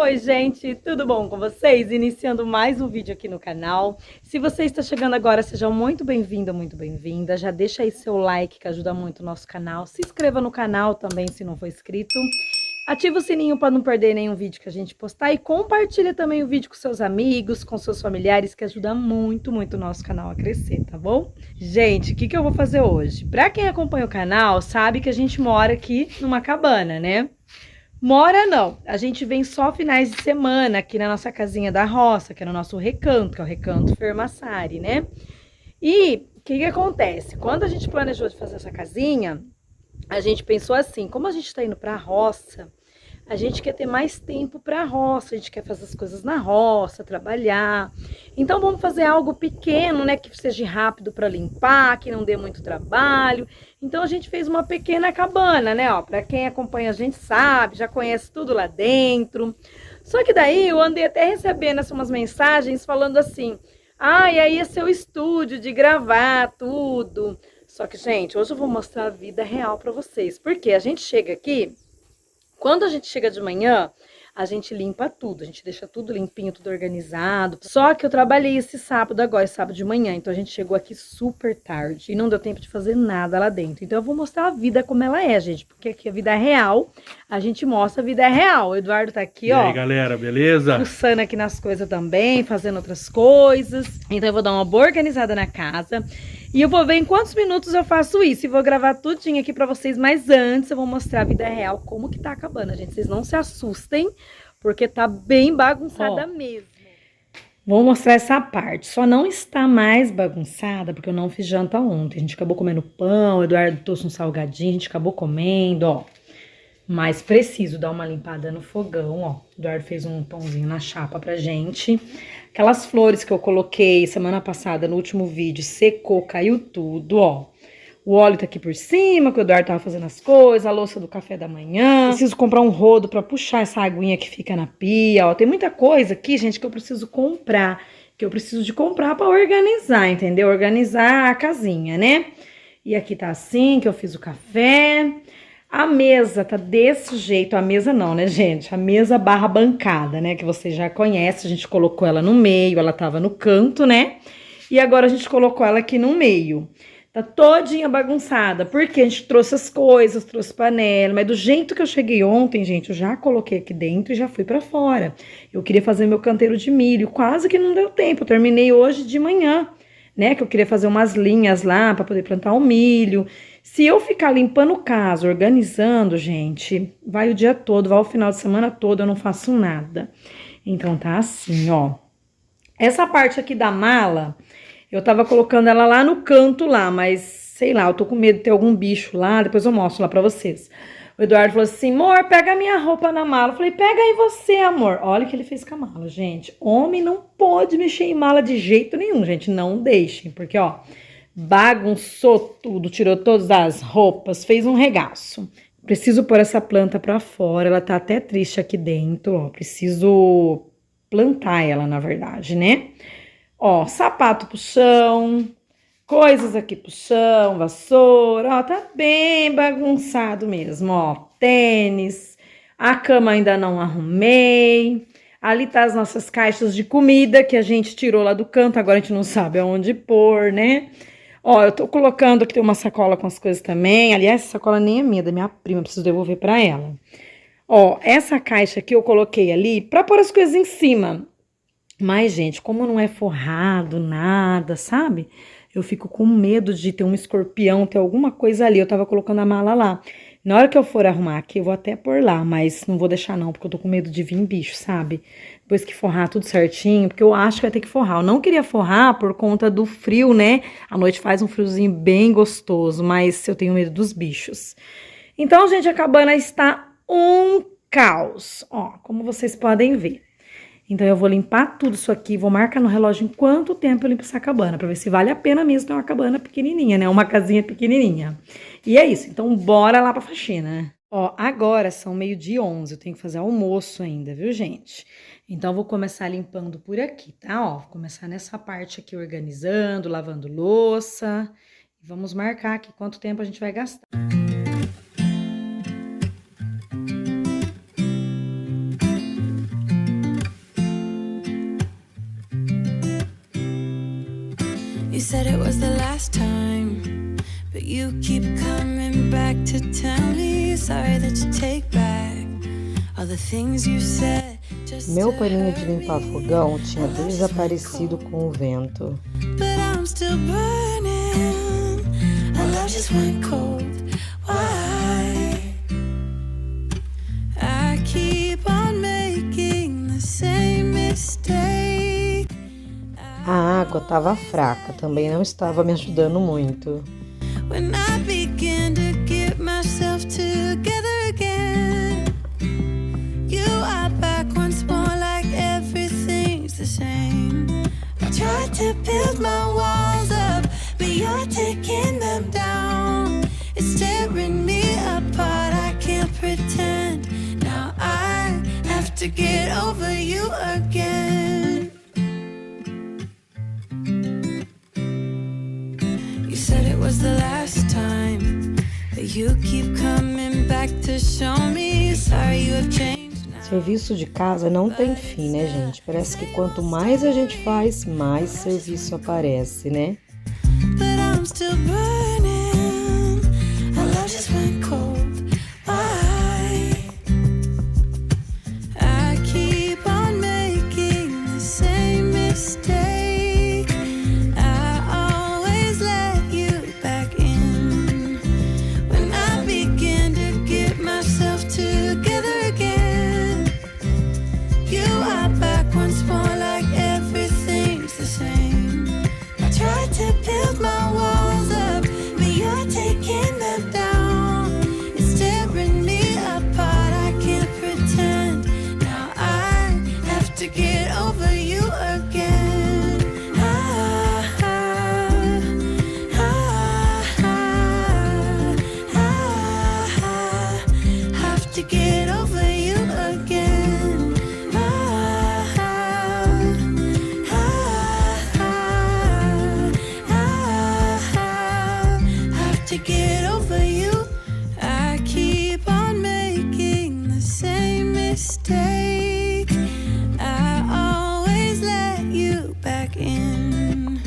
Oi, gente, tudo bom com vocês? Iniciando mais um vídeo aqui no canal. Se você está chegando agora, seja muito bem-vindo, muito bem-vinda. Já deixa aí seu like, que ajuda muito o nosso canal. Se inscreva no canal também, se não for inscrito. Ativa o sininho para não perder nenhum vídeo que a gente postar. E compartilha também o vídeo com seus amigos, com seus familiares, que ajuda muito, muito o nosso canal a crescer, tá bom? Gente, o que eu vou fazer hoje? Para quem acompanha o canal, sabe que a gente mora aqui numa cabana, né? Mora não, a gente vem só finais de semana aqui na nossa casinha da roça, que é no nosso recanto, que é o Recanto Fermassari, né? E o que acontece? Quando a gente planejou de fazer essa casinha, a gente pensou assim, como a gente tá indo pra roça, a gente quer ter mais tempo para a roça, a gente quer fazer as coisas na roça, trabalhar. Então vamos fazer algo pequeno, né, que seja rápido para limpar, que não dê muito trabalho. Então a gente fez uma pequena cabana, né, ó, para quem acompanha a gente sabe, já conhece tudo lá dentro. Só que daí eu andei até recebendo assim, umas mensagens falando assim: "Ah, e aí é seu estúdio de gravar tudo". Só que, gente, hoje eu vou mostrar a vida real para vocês, porque a gente chega aqui. Quando a gente chega de manhã, a gente limpa tudo, a gente deixa tudo limpinho, tudo organizado. Só que eu trabalhei esse sábado agora, esse sábado de manhã, então a gente chegou aqui super tarde e não deu tempo de fazer nada lá dentro. Então eu vou mostrar a vida como ela é, gente, porque aqui a vida é real, a gente mostra a vida é real. O Eduardo tá aqui, E ó. aí, galera, beleza? Fuçando aqui nas coisas também, fazendo outras coisas. Então eu vou dar uma boa organizada na casa. E eu vou ver em quantos minutos eu faço isso. E vou gravar tudinho aqui pra vocês. Mas antes eu vou mostrar a vida real, como que tá acabando, gente. Vocês não se assustem, porque tá bem bagunçada mesmo. Vou mostrar essa parte. Só não está mais bagunçada, porque eu não fiz janta ontem. A gente acabou comendo pão, o Eduardo trouxe um salgadinho, a gente acabou comendo, ó. Mas preciso dar uma limpada no fogão, ó. O Eduardo fez um pãozinho na chapa pra gente. Aquelas flores que eu coloquei semana passada no último vídeo, secou, caiu tudo, ó. O óleo tá aqui por cima, que o Eduardo tava fazendo as coisas, a louça do café da manhã. Preciso comprar um rodo pra puxar essa aguinha que fica na pia, ó. Tem muita coisa aqui, gente, que eu preciso comprar. Que eu preciso de comprar pra organizar, entendeu? Organizar a casinha, né? E aqui tá assim, que eu fiz o café. A mesa tá desse jeito, a mesa não, né, gente? A mesa barra bancada, né, que você já conhece, a gente colocou ela no meio, ela tava no canto, né? E agora a gente colocou ela aqui no meio. Tá todinha bagunçada, porque a gente trouxe as coisas, trouxe panela, mas do jeito que eu cheguei ontem, gente, eu já coloquei aqui dentro e já fui pra fora. Eu queria fazer meu canteiro de milho, quase que não deu tempo, eu terminei hoje de manhã, né, que eu queria fazer umas linhas lá pra poder plantar o milho. Se eu ficar limpando casa, organizando, gente, vai o dia todo, vai o final de semana todo, eu não faço nada. Então tá assim, ó. Essa parte aqui da mala, eu tava colocando ela lá no canto lá, mas sei lá, eu tô com medo de ter algum bicho lá, depois eu mostro lá pra vocês. O Eduardo falou assim: amor, pega a minha roupa na mala. Eu falei: pega aí você, amor. Olha o que ele fez com a mala, gente. Homem não pode mexer em mala de jeito nenhum, gente. Não deixem, porque, ó, bagunçou tudo, tirou todas as roupas, fez um regaço. Preciso pôr essa planta pra fora, ela tá até triste aqui dentro, ó. Preciso plantar ela, na verdade, né? Ó, sapato pro chão, coisas aqui pro chão, vassoura, ó, tá bem bagunçado mesmo, ó. Tênis, a cama ainda não arrumei. Ali tá as nossas caixas de comida que a gente tirou lá do canto, agora a gente não sabe aonde pôr, né? Ó, eu tô colocando aqui, tem uma sacola com as coisas também. Aliás, essa sacola nem é minha, da minha prima, preciso devolver pra ela. Ó, essa caixa aqui eu coloquei ali pra pôr as coisas em cima. Mas, gente, como não é forrado, nada, sabe? Eu fico com medo de ter um escorpião, ter alguma coisa ali. Eu tava colocando a mala lá. Na hora que eu for arrumar aqui, eu vou até pôr lá, mas não vou deixar não, porque eu tô com medo de vir bicho, sabe? Depois que forrar tudo certinho, porque eu acho que vai ter que forrar. Eu não queria forrar por conta do frio, né? A noite faz um friozinho bem gostoso, mas eu tenho medo dos bichos. Então, gente, a cabana está um caos, ó, como vocês podem ver. Então eu vou limpar tudo isso aqui, vou marcar no relógio em quanto tempo eu limpo essa cabana, pra ver se vale a pena mesmo ter uma cabana pequenininha, né? Uma casinha pequenininha. E é isso, então bora lá pra faxina, né? Ó, agora são 12h11, eu tenho que fazer almoço ainda, viu, gente? Então eu vou começar limpando por aqui, tá? Ó, vou começar nessa parte aqui organizando, lavando louça. E vamos marcar aqui quanto tempo a gente vai gastar. said it was the last time, but you keep coming back to tell me sorry that you take back all the things you said. Meu paninho de limpar fogão tinha desaparecido com o vento. But I'm still burning. Our love just went cold. Why? I keep on making the same mistake. A água estava fraca, também não estava me ajudando muito. When I begin to get myself together again, you are back once more like everything's the same. I tried to build my walls up, but you're taking them down. It's tearing me apart, I can't pretend. Now I have to get over you again. You said it was the last time, but you keep coming back to show me sorry you have changed now. Serviço de casa não tem fim, né, gente? Parece que quanto mais a gente faz, mais serviço aparece, né? But I'm still burning. Our love just went cold. Why? I keep on making the same mistake. I always let you back in. When I begin to get myself together again, you are back once more like everything's the same. I tried to build my walls up, but you're taking them down. It's tearing me apart, I can't pretend. Now I have to get over you again. Have to get over you again. Have to get over you. I keep on making the same mistake. I always let you back in.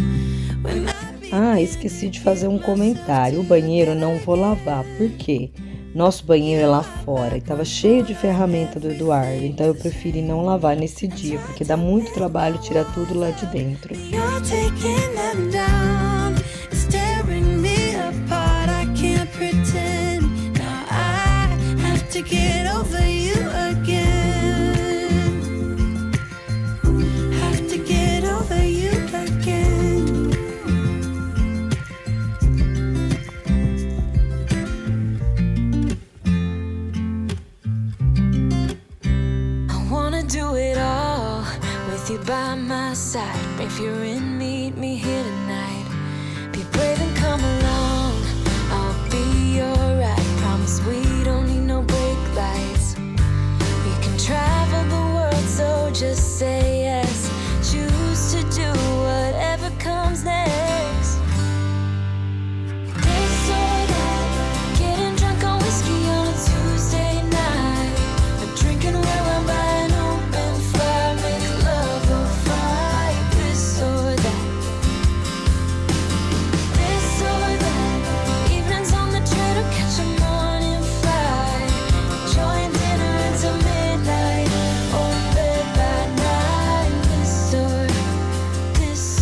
When I Esqueci de fazer um comentário. O banheiro não vou lavar. Por quê? Nosso banheiro é lá fora e estava cheio de ferramenta do Eduardo, então eu preferi não lavar nesse dia, porque dá muito trabalho tirar tudo lá de dentro. You're taking them down. It's tearing me apart, I can't pretend. Now I have to get over you again. Have to get over you again. I wanna do it all with you by my side. If you're in, meet me here tonight. Be brave and come along, I'll be alright. Promise we don't need no brake lights. We can travel the world, so just say yes. Choose to do whatever comes next. This or that, getting drunk on whiskey on a Tuesday night. Or drinking red wine by an open fire, make love or fight. This or that. This or that, evenings on the train or catch a morning flight. Enjoying dinner until midnight, or bed by night. This or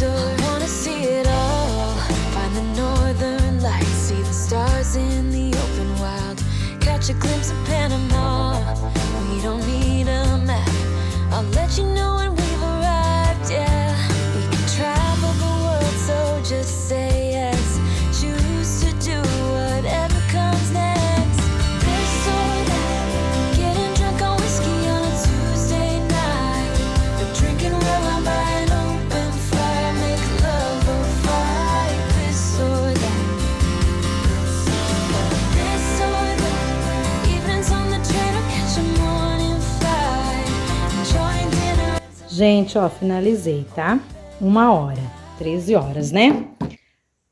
I wanna see it all. Find the northern lights, see the stars in the open wild. Catch a glimpse of Panama. We don't need a map. I'll let you know when we've arrived. Yeah, we can travel the world, so just say yes. Choose to do whatever comes next. This or that, getting drunk on whiskey on a Tuesday night. Or drinking red wine by an open fire, make love or fight. This or that. This or that, evenings on the train or catch a morning flight. Enjoying dinner. Gente, ó, finalizei, tá? 1h, 13 horas, né?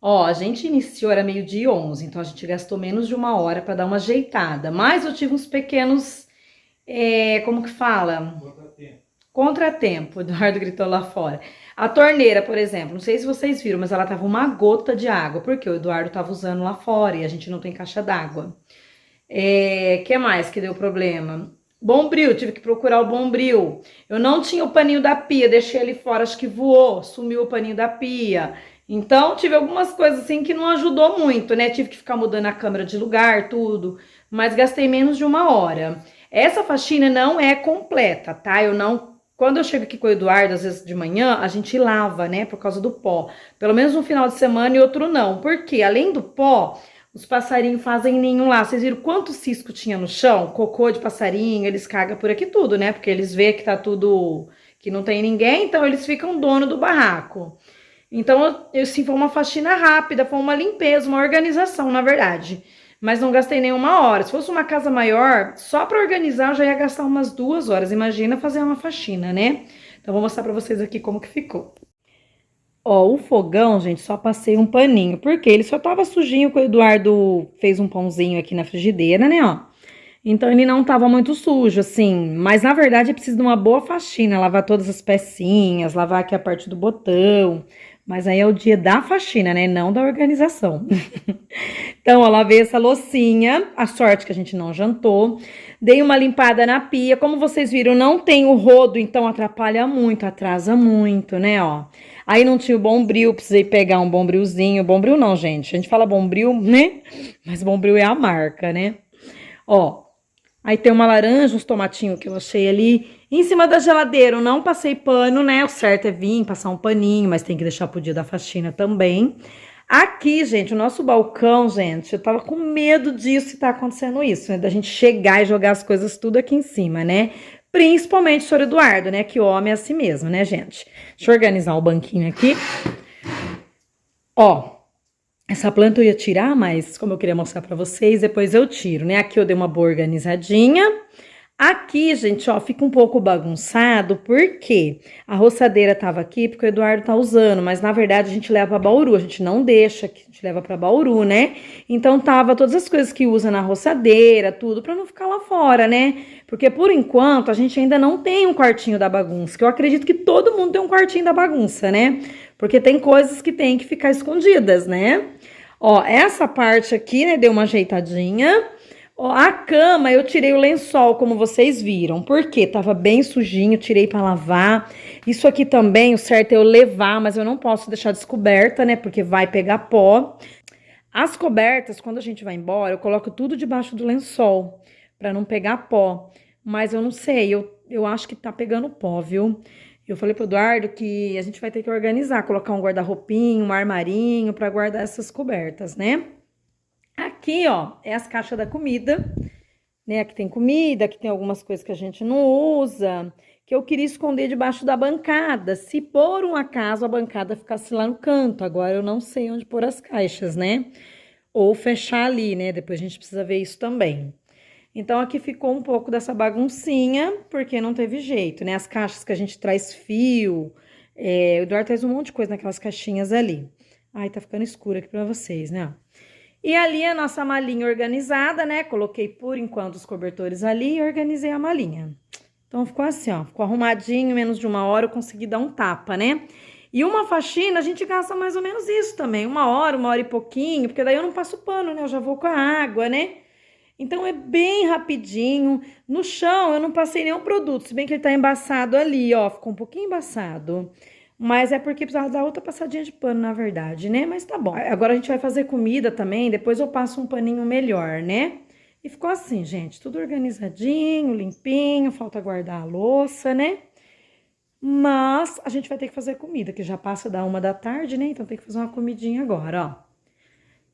Ó, a gente iniciou, era 12h11, então a gente gastou menos de 1h pra dar uma ajeitada. Mas eu tive uns pequenos, como que fala? Contratempo, o Eduardo gritou lá fora. A torneira, por exemplo, não sei se vocês viram, mas ela tava uma gota de água, porque o Eduardo tava usando lá fora e a gente não tem caixa d'água. Que mais que deu problema? Bombril, tive que procurar o bombril. Eu não tinha o paninho da pia, deixei ele fora, acho que voou, sumiu o paninho da pia. Então, tive algumas coisas assim que não ajudou muito, né? Tive que ficar mudando a câmera de lugar, tudo. Mas gastei menos de 1 hora. Essa faxina não é completa, tá? Eu não... Quando eu chego aqui com o Eduardo, às vezes de manhã, a gente lava, né? Por causa do pó. Pelo menos um final de semana e outro não. Porque, além do pó, os passarinhos fazem ninho lá. Vocês viram quanto cisco tinha no chão? Cocô de passarinho, eles cagam por aqui tudo, né? Porque eles veem que tá tudo... que não tem ninguém, então eles ficam dono do barraco. Então, assim, foi uma faxina rápida, foi uma limpeza, uma organização, na verdade. Mas não gastei nem 1 hora. Se fosse uma casa maior, só para organizar eu já ia gastar umas 2 horas. Imagina fazer uma faxina, né? Então, vou mostrar para vocês aqui como que ficou. Ó, o fogão, gente, só passei um paninho. Porque ele só tava sujinho, que o Eduardo fez um pãozinho aqui na frigideira, né, ó. Então, ele não tava muito sujo, assim. Mas, na verdade, é preciso de uma boa faxina. Lavar todas as pecinhas, lavar aqui a parte do botão. Mas aí é o dia da faxina, né? Não da organização. Então, ó, lavei essa loucinha. A sorte que a gente não jantou. Dei uma limpada na pia. Como vocês viram, não tem o rodo, então atrapalha muito, atrasa muito, né, ó. Aí não tinha o bombril, precisei pegar um bombrilzinho. Bombril não, gente. A gente fala bombril, né? Mas bombril é a marca, né? Ó, aí tem uma laranja, uns tomatinhos que eu achei ali em cima da geladeira. Eu não passei pano, né? O certo é vir, passar um paninho, mas tem que deixar pro dia da faxina também. Aqui, gente, o nosso balcão, gente, eu tava com medo disso e tá acontecendo isso, né? Da gente chegar e jogar as coisas tudo aqui em cima, né? Principalmente o senhor Eduardo, né? Que homem é assim mesmo, né, gente? Deixa eu organizar o banquinho aqui. Ó, essa planta eu ia tirar, mas como eu queria mostrar pra vocês, depois eu tiro, né? Aqui eu dei uma boa organizadinha. Aqui, gente, ó, fica um pouco bagunçado, porque a roçadeira tava aqui, porque o Eduardo tá usando, mas na verdade a gente leva pra Bauru, a gente não deixa, a gente leva pra Bauru, né? Então tava todas as coisas que usa na roçadeira, tudo, pra não ficar lá fora, né? Porque por enquanto a gente ainda não tem um quartinho da bagunça, que eu acredito que todo mundo tem um quartinho da bagunça, né? Porque tem coisas que tem que ficar escondidas, né? Ó, essa parte aqui, né, deu uma ajeitadinha. Ó, a cama, eu tirei o lençol, como vocês viram. Por quê? Tava bem sujinho, tirei pra lavar. Isso aqui também, o certo é eu levar, mas eu não posso deixar descoberta, né, porque vai pegar pó. As cobertas, quando a gente vai embora, eu coloco tudo debaixo do lençol, pra não pegar pó. Mas eu não sei, eu acho que tá pegando pó, viu? Eu falei pro Eduardo que a gente vai ter que organizar, colocar um guarda-roupinho, um armarinho pra guardar essas cobertas, né? Aqui, ó, é as caixas da comida, né? Aqui tem comida, aqui tem algumas coisas que a gente não usa, que eu queria esconder debaixo da bancada, se por um acaso a bancada ficasse lá no canto. Agora eu não sei onde pôr as caixas, né? Ou fechar ali, né? Depois a gente precisa ver isso também. Então, aqui ficou um pouco dessa baguncinha, porque não teve jeito, né? As caixas que a gente traz fio, o Eduardo traz um monte de coisa naquelas caixinhas ali. Ai, tá ficando escuro aqui pra vocês, né? E ali a nossa malinha organizada, né? Coloquei por enquanto os cobertores ali e organizei a malinha. Então, ficou assim, ó. Ficou arrumadinho, menos de 1 hora eu consegui dar um tapa, né? E uma faxina, a gente gasta mais ou menos isso também. 1 hora e pouquinho, porque daí eu não passo pano, né? Eu já vou com a água, né? Então, é bem rapidinho. No chão, eu não passei nenhum produto, se bem que ele tá embaçado ali, ó. Ficou um pouquinho embaçado. Mas é porque precisava dar outra passadinha de pano, na verdade, né? Mas tá bom. Agora a gente vai fazer comida também, depois eu passo um paninho melhor, né? E ficou assim, gente, tudo organizadinho, limpinho, falta guardar a louça, né? Mas a gente vai ter que fazer comida, que já passa da 1 da tarde, né? Então tem que fazer uma comidinha agora, ó.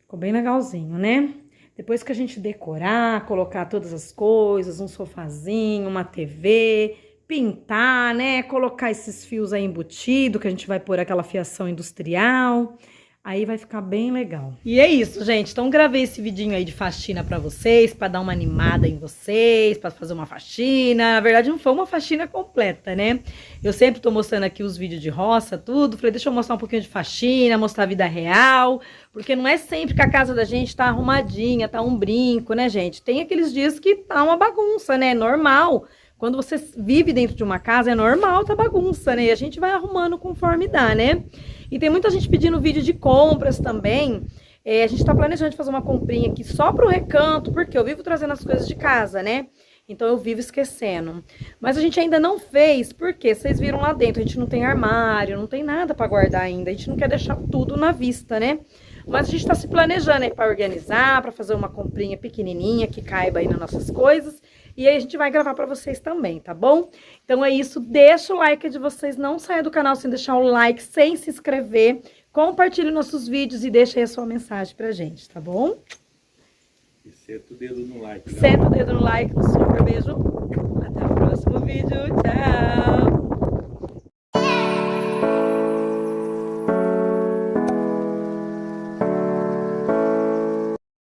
Ficou bem legalzinho, né? Depois que a gente decorar, colocar todas as coisas, um sofazinho, uma TV, pintar, né? Colocar esses fios aí embutidos, que a gente vai pôr aquela fiação industrial. Aí vai ficar bem legal. E é isso, gente. Então gravei esse vidinho aí de faxina pra vocês, pra dar uma animada em vocês, pra fazer uma faxina. Na verdade não foi uma faxina completa, né? Eu sempre tô mostrando aqui os vídeos de roça, tudo. Falei, deixa eu mostrar um pouquinho de faxina, mostrar a vida real. Porque não é sempre que a casa da gente tá arrumadinha, tá um brinco, né, gente? Tem aqueles dias que tá uma bagunça, né? Normal. Quando você vive dentro de uma casa, é normal tá bagunça, né? E a gente vai arrumando conforme dá, né? E tem muita gente pedindo vídeo de compras também. A gente tá planejando fazer uma comprinha aqui só pro recanto, porque eu vivo trazendo as coisas de casa, né? Então eu vivo esquecendo. Mas a gente ainda não fez, porque vocês viram lá dentro, a gente não tem armário, não tem nada pra guardar ainda. A gente não quer deixar tudo na vista, né? Mas a gente tá se planejando aí pra organizar, pra fazer uma comprinha pequenininha que caiba aí nas nossas coisas. E aí a gente vai gravar pra vocês também, tá bom? Então é isso, deixa o like de vocês, não saia do canal sem deixar o like, sem se inscrever. Compartilhe nossos vídeos e deixa aí a sua mensagem pra gente, tá bom? E senta o dedo no like. Senta o dedo no like, um super beijo. Até o próximo vídeo. Tchau!